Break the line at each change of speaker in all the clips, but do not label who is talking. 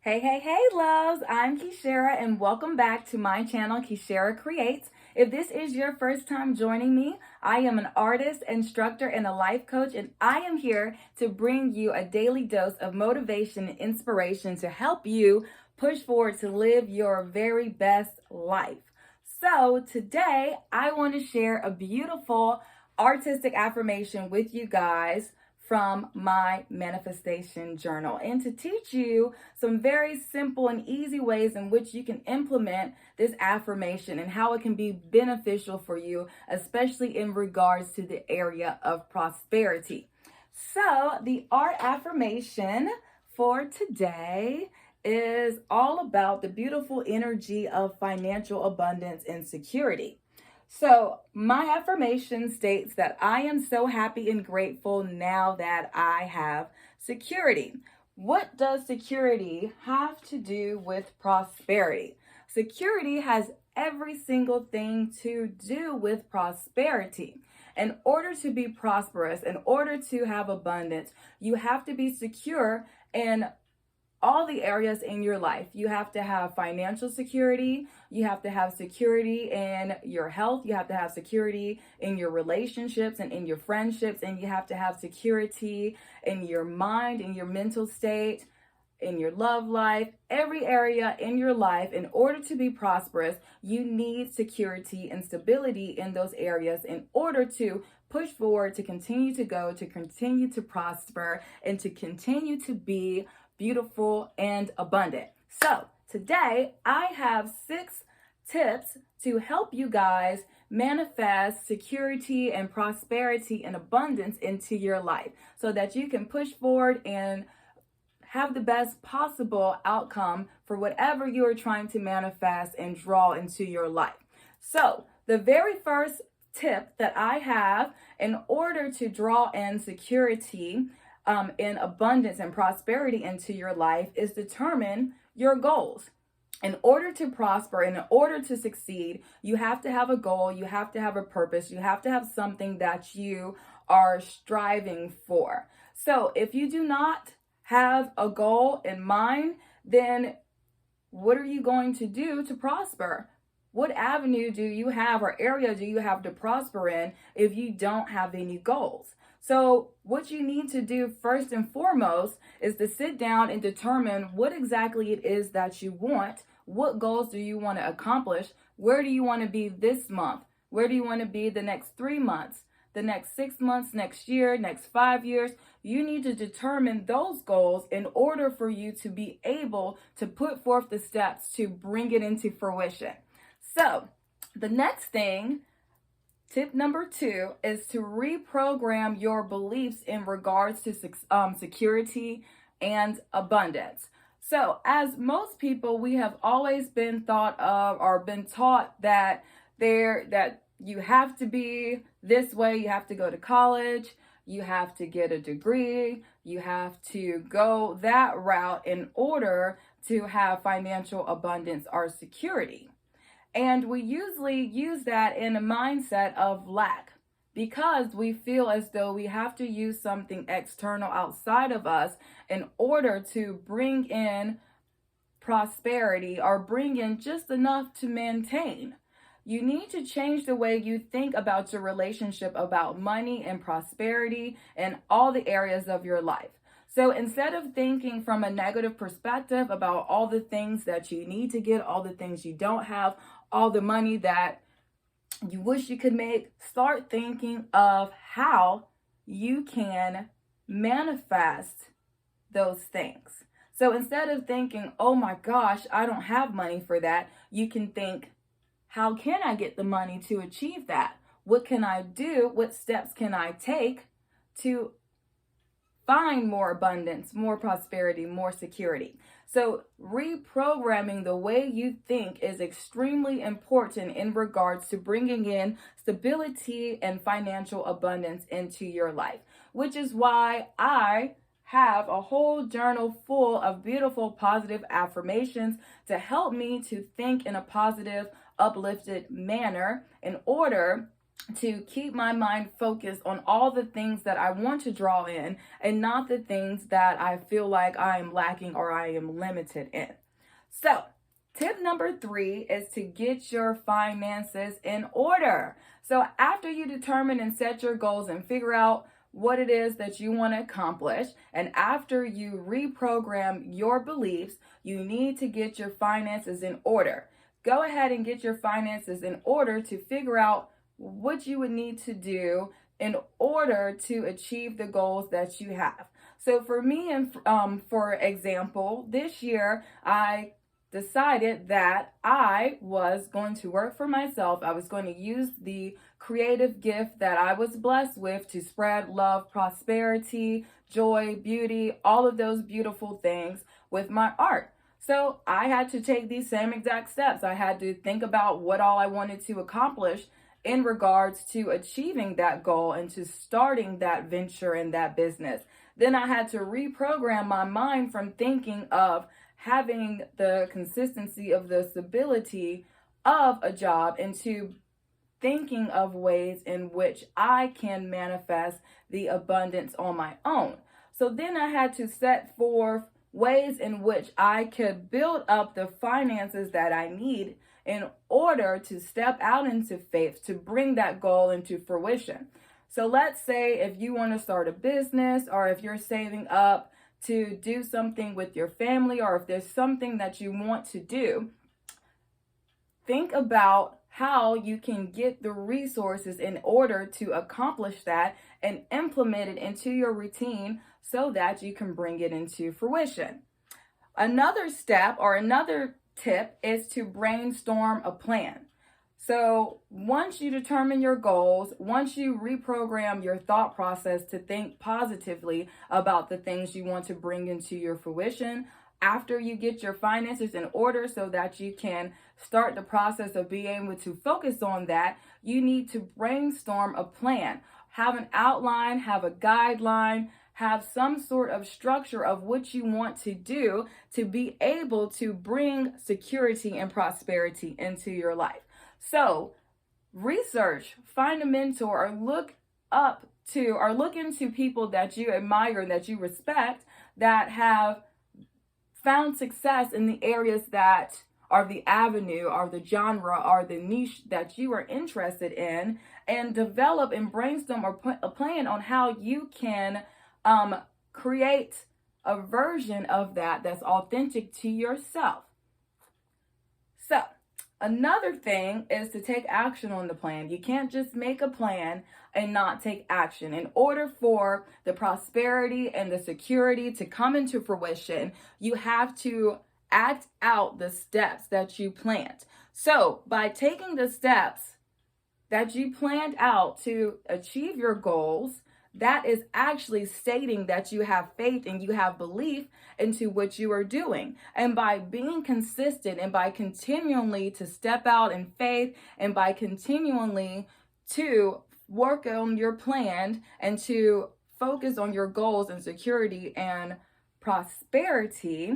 Hey, loves! I'm Kicherra and welcome back to my channel, Kicherra Creates. If this is your first time joining me, I am an artist, instructor, and a life coach, and I am here to bring you a daily dose of motivation and inspiration to help you push forward to live your very best life. So today, I want to share a beautiful artistic affirmation with you guys from my manifestation journal and to teach you some very simple and easy ways in which you can implement this affirmation and how it can be beneficial for you, especially in regards to the area of prosperity. So, the art affirmation for today is all about the beautiful energy of financial abundance and security. So, my affirmation states that I am so happy and grateful now that I have security. What does security have to do with prosperity? Security has every single thing to do with prosperity. In order to be prosperous, in order to have abundance, you have to be secure in all the areas in your life. You have to have financial security. You have to have security in your health. You have to have security in your relationships and in your friendships. And you have to have security in your mind, in your mental state, in your love life, every area in your life. In order to be prosperous, you need security and stability in those areas in order to push forward, to continue to go, to continue to prosper, and to continue to be beautiful and abundant. So today I have 6 tips to help you guys manifest security and prosperity and abundance into your life so that you can push forward and have the best possible outcome for whatever you are trying to manifest and draw into your life. So the very first tip that I have in order to draw in security in abundance and prosperity into your life is determine your goals. In order to prosper, in order to succeed, you have to have a goal, you have to have a purpose, you have to have something that you are striving for. So if you do not have a goal in mind, then what are you going to do to prosper? What avenue do you have or area do you have to prosper in if you don't have any goals? So what you need to do first and foremost is to sit down and determine what exactly it is that you want. What goals do you want to accomplish? Where do you want to be this month? Where do you want to be the next 3 months, the next 6 months, next year, next 5 years? You need to determine those goals in order for you to be able to put forth the steps to bring it into fruition. So the next thing, tip number 2, is to reprogram your beliefs in regards to security and abundance. So as most people, we have always been thought of or been taught that you have to be this way, you have to go to college, you have to get a degree, you have to go that route in order to have financial abundance or security. And we usually use that in a mindset of lack because we feel as though we have to use something external outside of us in order to bring in prosperity or bring in just enough to maintain. You need to change the way you think about your relationship about money and prosperity in all the areas of your life. So instead of thinking from a negative perspective about all the things that you need to get, all the things you don't have, all the money that you wish you could make, start thinking of how you can manifest those things. So instead of thinking, oh my gosh, I don't have money for that, you can think, how can I get the money to achieve that? What can I do? What steps can I take to find more abundance, more prosperity, more security? So reprogramming the way you think is extremely important in regards to bringing in stability and financial abundance into your life, which is why I have a whole journal full of beautiful positive affirmations to help me to think in a positive, uplifted manner in order to keep my mind focused on all the things that I want to draw in and not the things that I feel like I am lacking or I am limited in. So, tip number 3 is to get your finances in order. So, after you determine and set your goals and figure out what it is that you want to accomplish, and after you reprogram your beliefs, you need to get your finances in order. Go ahead and get your finances in order to figure out what you would need to do in order to achieve the goals that you have. So for me, and for example, this year I decided that I was going to work for myself. I was going to use the creative gift that I was blessed with to spread love, prosperity, joy, beauty, all of those beautiful things with my art. So I had to take these same exact steps. I had to think about what all I wanted to accomplish in regards to achieving that goal and to starting that venture and that business. Then I had to reprogram my mind from thinking of having the consistency of the stability of a job into thinking of ways in which I can manifest the abundance on my own. So then I had to set forth ways in which I could build up the finances that I need in order to step out into faith to bring that goal into fruition. So let's say if you want to start a business, or if you're saving up to do something with your family, or if there's something that you want to do, think about how you can get the resources in order to accomplish that and implement it into your routine so that you can bring it into fruition. Another step or another tip is to brainstorm a plan. So once you determine your goals, once you reprogram your thought process to think positively about the things you want to bring into your fruition, after you get your finances in order so that you can start the process of being able to focus on that, you need to brainstorm a plan. Have an outline, have a guideline, have some sort of structure of what you want to do to be able to bring security and prosperity into your life. So research, find a mentor, or look into people that you admire, that you respect, that have found success in the areas that are the avenue or the genre or the niche that you are interested in, and develop and brainstorm or put a plan on how you can create a version of that that's authentic to yourself. So another thing is to take action on the plan. You can't just make a plan and not take action. In order for the prosperity and the security to come into fruition, you have to act out the steps that you planned. So by taking the steps that you planned out to achieve your goals, that is actually stating that you have faith and you have belief into what you are doing. And by being consistent and by continually to step out in faith and by continually to work on your plan and to focus on your goals and security and prosperity,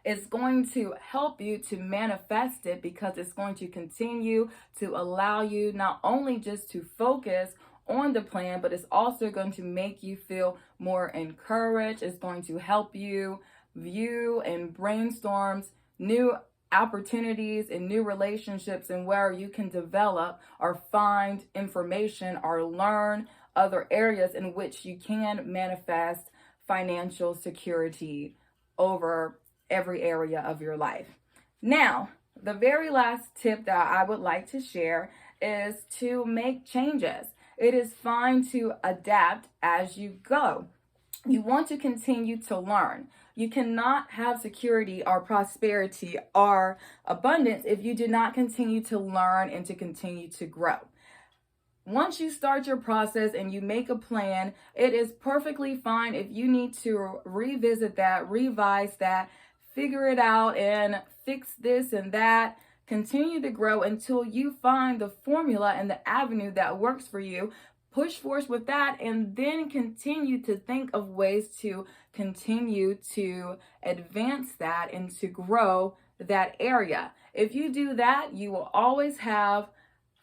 it's going to help you to manifest it, because it's going to continue to allow you not only just to focus on the plan, but it's also going to make you feel more encouraged. It's going to help you view and brainstorm new opportunities and new relationships, and where you can develop or find information or learn other areas in which you can manifest financial security over every area of your life. Now, the very last tip that I would like to share is to make changes. It is fine to adapt as you go. You want to continue to learn. You cannot have security or prosperity or abundance if you do not continue to learn and to continue to grow. Once you start your process and you make a plan, it is perfectly fine if you need to revisit that, revise that, figure it out and fix this and that. Continue to grow until you find the formula and the avenue that works for you. Push forth with that, and then continue to think of ways to continue to advance that and to grow that area. If you do that, you will always have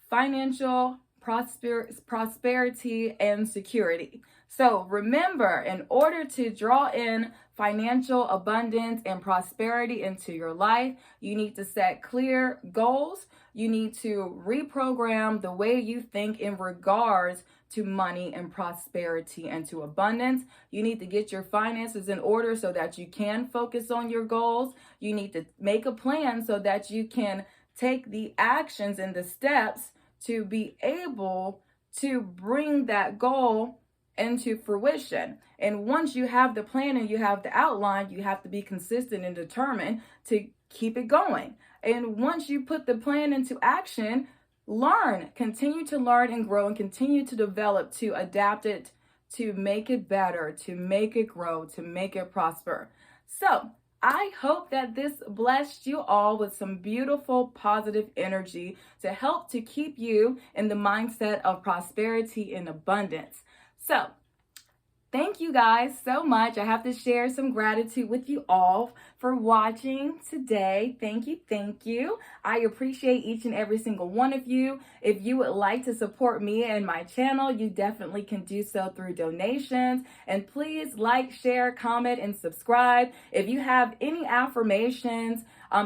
financial prosperity, and security. So remember, in order to draw in financial abundance and prosperity into your life, you need to set clear goals. You need to reprogram the way you think in regards to money and prosperity and to abundance. You need to get your finances in order so that you can focus on your goals. You need to make a plan so that you can take the actions and the steps to be able to bring that goal into fruition. And once you have the plan and you have the outline, you have to be consistent and determined to keep it going. And once you put the plan into action, continue to learn and grow and continue to develop, to adapt it, to make it better, to make it grow, to make it prosper. So I hope that this blessed you all with some beautiful positive energy to help to keep you in the mindset of prosperity and abundance. So thank you guys so much. I have to share some gratitude with you all for watching today. Thank you. Thank you. I appreciate each and every single one of you. If you would like to support me and my channel, you definitely can do so through donations. And please like, share, comment, and subscribe. If you have any affirmations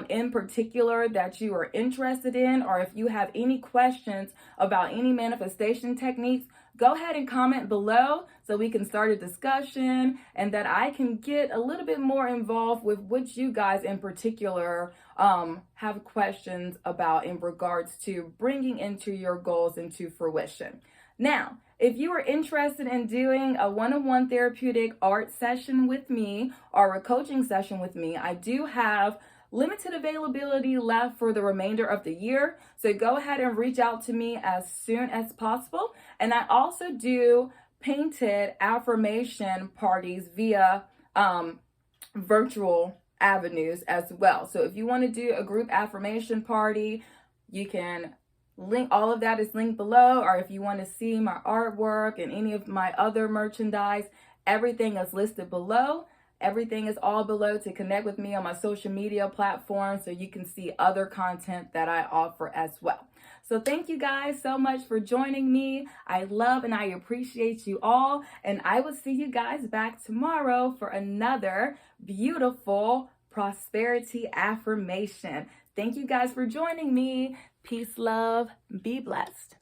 in particular that you are interested in, or if you have any questions about any manifestation techniques, go ahead and comment below so we can start a discussion and that I can get a little bit more involved with what you guys in particular have questions about in regards to bringing into your goals into fruition. Now, if you are interested in doing a one-on-one therapeutic art session with me or a coaching session with me, I do have limited availability left for the remainder of the year. So go ahead and reach out to me as soon as possible. And I also do painted affirmation parties via virtual avenues as well. So if you want to do a group affirmation party, you can link, all of that is linked below. Or if you want to see my artwork and any of my other merchandise, everything is listed below. Everything is all below to connect with me on my social media platforms so you can see other content that I offer as well. So thank you guys so much for joining me. I love and I appreciate you all. And I will see you guys back tomorrow for another beautiful prosperity affirmation. Thank you guys for joining me. Peace, love, be blessed.